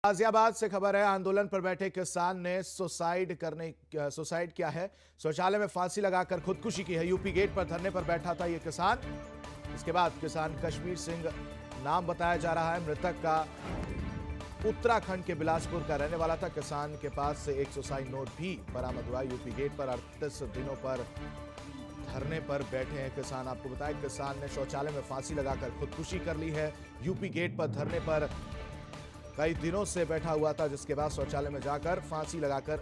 गाजियाबाद से खबर है। आंदोलन पर बैठे किसान ने सुसाइड किया है। शौचालय में फांसी लगाकर खुदकुशी की है। यूपी गेट पर धरने पर बैठा था ये किसान। इसके बाद किसान कश्मीर सिंह नाम बताया जा रहा है। मृतक का उत्तराखंड के बिलासपुर का रहने वाला था। किसान के पास से एक सुसाइड नोट भी बरामद हुआ। यूपी गेट पर 38 दिनों पर धरने पर बैठे हैं किसान। आपको बताया किसान ने शौचालय में फांसी लगाकर खुदकुशी कर ली है। यूपी गेट पर धरने पर कई दिनों से बैठा हुआ था, जिसके बाद शौचालय में जाकर फांसी लगाकर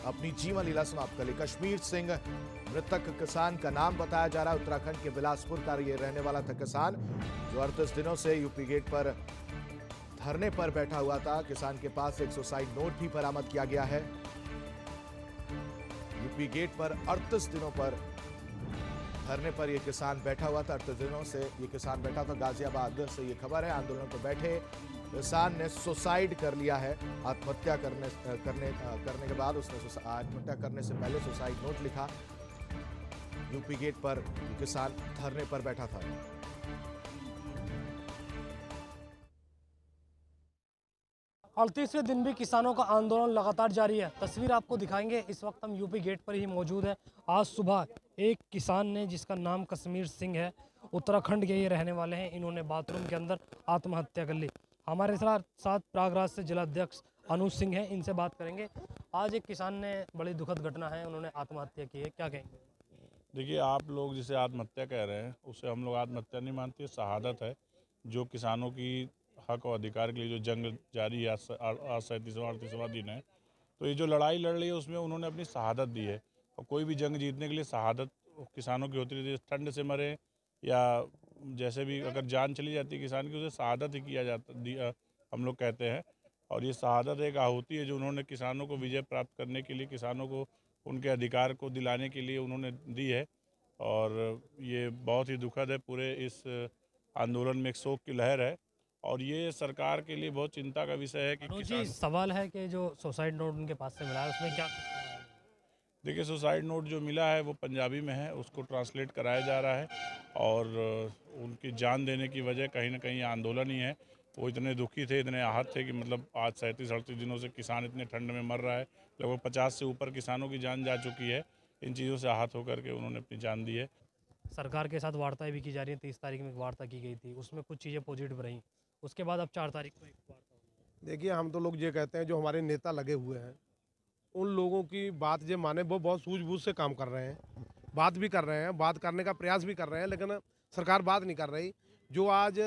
अपनी जीवन लीला समाप्त कर ली। कश्मीर सिंह मृतक किसान का नाम बताया जा रहा है। उत्तराखंड के बिलासपुर का ये रहने वाला था किसान, जो 38 दिनों से यूपी गेट पर धरने पर बैठा हुआ था। किसान के पास एक सुसाइड नोट भी बरामद किया गया है। यूपी गेट पर 38 दिनों पर धरने पर यह किसान बैठा हुआ था। 38 दिनों से ये किसान बैठा था। गाजियाबाद से ये खबर है। आंदोलन पर बैठे किसान ने सुसाइड कर लिया है। आत्महत्या करने के बाद उसने आत्महत्या करने से पहले सुसाइड नोट लिखा। यूपी गेट पर किसान धरने पर बैठा था। 38वें दिन भी किसानों का आंदोलन लगातार जारी है। तस्वीर आपको दिखाएंगे। इस वक्त हम यूपी गेट पर ही मौजूद है। आज सुबह एक किसान ने, जिसका नाम कश्मीर सिंह है, उत्तराखंड के ये रहने वाले हैं, इन्होंने बाथरूम के अंदर आत्महत्या कर ली। हमारे साथ प्रयागराज से जिलाध्यक्ष अनुज सिंह हैं, इनसे बात करेंगे। आज एक किसान ने, बड़ी दुखद घटना है, उन्होंने आत्महत्या की है, क्या कहेंगे? देखिए, आप लोग जिसे आत्महत्या कह रहे हैं उसे हम लोग आत्महत्या नहीं मानते, शहादत है। जो किसानों की हक और अधिकार के लिए जो जंग जारी है, आज 37वां 38वां दिन है, तो ये जो लड़ाई लड़ रही है उसमें उन्होंने अपनी शहादत दी है। और कोई भी जंग जीतने के लिए शहादत किसानों की होती रहती है। ठंड से मरे या जैसे भी अगर जान चली जाती है किसान की, उसे शहादत ही किया जाता हम लोग कहते हैं। और ये शहादत एक आहुति है जो उन्होंने किसानों को विजय प्राप्त करने के लिए, किसानों को उनके अधिकार को दिलाने के लिए उन्होंने दी है। और ये बहुत ही दुखद है। पूरे इस आंदोलन में एक शोक की लहर है और ये सरकार के लिए बहुत चिंता का विषय है कि अनुज जी, किसान। सवाल है कि जो सुसाइड नोट उनके पास से मिला है, उसमें क्या? देखिए, सुसाइड नोट जो मिला है वो पंजाबी में है, उसको ट्रांसलेट कराया जा रहा है। और उनकी जान देने की वजह कहीं ना कहीं आंदोलन ही है। वो इतने दुखी थे, इतने आहत थे कि मतलब आज 37-38 दिनों से किसान इतने ठंड में मर रहा है। लगभग 50 से ऊपर किसानों की जान जा चुकी है। इन चीज़ों से आहत होकर के उन्होंने अपनी जान दी है। सरकार के साथ वार्ताएं भी की जा रही हैं। 30 तारीख में एक वार्ता की गई थी, उसमें कुछ चीज़ें पॉजिटिव रहीं। उसके बाद अब 4 तारीख को एक वार्ता होगी। देखिए, हम तो लोग ये कहते हैं, जो हमारे नेता लगे हुए हैं उन लोगों की बात जो माने, वो बहुत सूझबूझ से काम कर रहे हैं, बात भी कर रहे हैं, बात करने का प्रयास भी कर रहे हैं, लेकिन सरकार बात नहीं कर रही। जो आज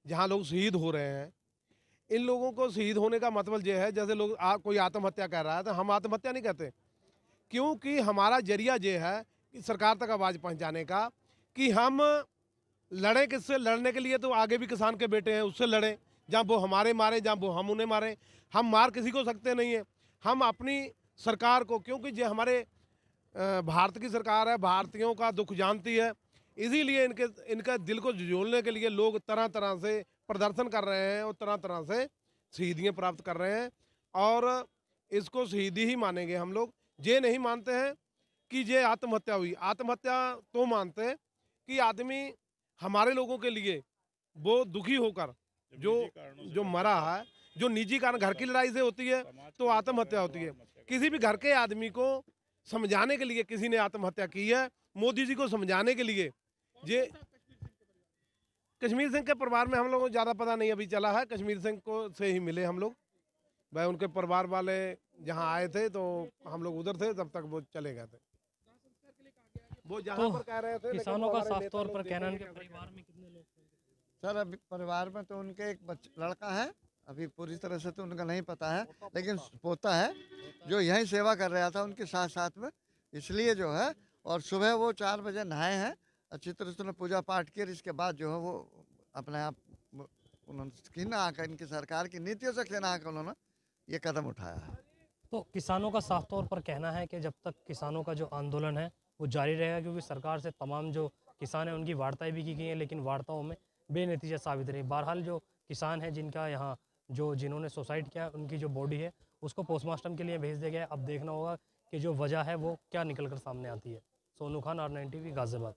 जहाँ लोग शहीद हो रहे हैं, इन लोगों को शहीद होने का मतलब ये है, जैसे लोग कोई आत्महत्या कर रहा है, तो हम आत्महत्या नहीं कहते, क्योंकि हमारा जरिया ये है कि सरकार तक आवाज़ पहुँचाने का, कि हम लड़ें। किससे लड़ने के लिए तो आगे भी किसान के बेटे हैं, उससे लड़ें, जहाँ वो हमारे मारे, जहाँ वो हम उन्हें मारें। हम मार किसी को सकते नहीं है। हम अपनी सरकार को, क्योंकि ये हमारे भारत की सरकार है, भारतीयों का दुख जानती है, इसीलिए इनका दिल को झुझोलने के लिए लोग तरह तरह से प्रदर्शन कर रहे हैं और तरह तरह से शहीदियाँ प्राप्त कर रहे हैं। और इसको शहीदी ही मानेंगे हम लोग। ये नहीं मानते हैं कि ये आत्महत्या हुई। आत्महत्या तो मानते हैं कि आदमी हमारे लोगों के लिए वो दुखी होकर जो जो मरा है, जो निजी कारण घर की लड़ाई से होती है तो आत्महत्या होती है। किसी भी घर के आदमी को समझाने के लिए किसी ने आत्महत्या की है, मोदी जी को समझाने के लिए। ये कश्मीर सिंह के परिवार में हम लोगों को ज़्यादा पता नहीं अभी चला है। कश्मीर सिंह को से ही मिले हम लोग। भाई उनके परिवार वाले जहाँ आए थे तो हम लोग उधर थे, तब तक वो चले गए थे। वो जहाँ तो पर कह रहे थे, किसानों का साफ तौर पर कहना है कि परिवार में कितने लोग थे? सर, अभी परिवार में तो उनके एक लड़का है, अभी पूरी तरह से तो उनका नहीं पता है, लेकिन पोता है जो यहीं सेवा कर रहा था उनके साथ साथ में, इसलिए जो है। और सुबह वो 4 बजे नहाए हैं, अच्छी तरह से उन्होंने पूजा पाठ किया, इसके बाद जो है वो अपने आप उन्होंने खीना आकर, इनकी सरकार की नीतियों से खीना आकर उन्होंने ये कदम उठाया है। तो किसानों का साफ तौर पर कहना है कि जब तक किसानों का जो आंदोलन है वो जारी रहेगा, क्योंकि सरकार से तमाम जो किसान हैं उनकी वार्ताएं भी की गई हैं, लेकिन वार्ताओं में बेनतीजा साबित रही। बहरहाल जो किसान हैं जिनका यहाँ जिन्होंने सुसाइड किया, उनकी जो बॉडी है उसको पोस्टमार्टम के लिए भेज दिया गया है। अब देखना होगा कि जो वजह है वो क्या निकल कर सामने आती है। Sonu Khan, R9 TV, Ghaziabad.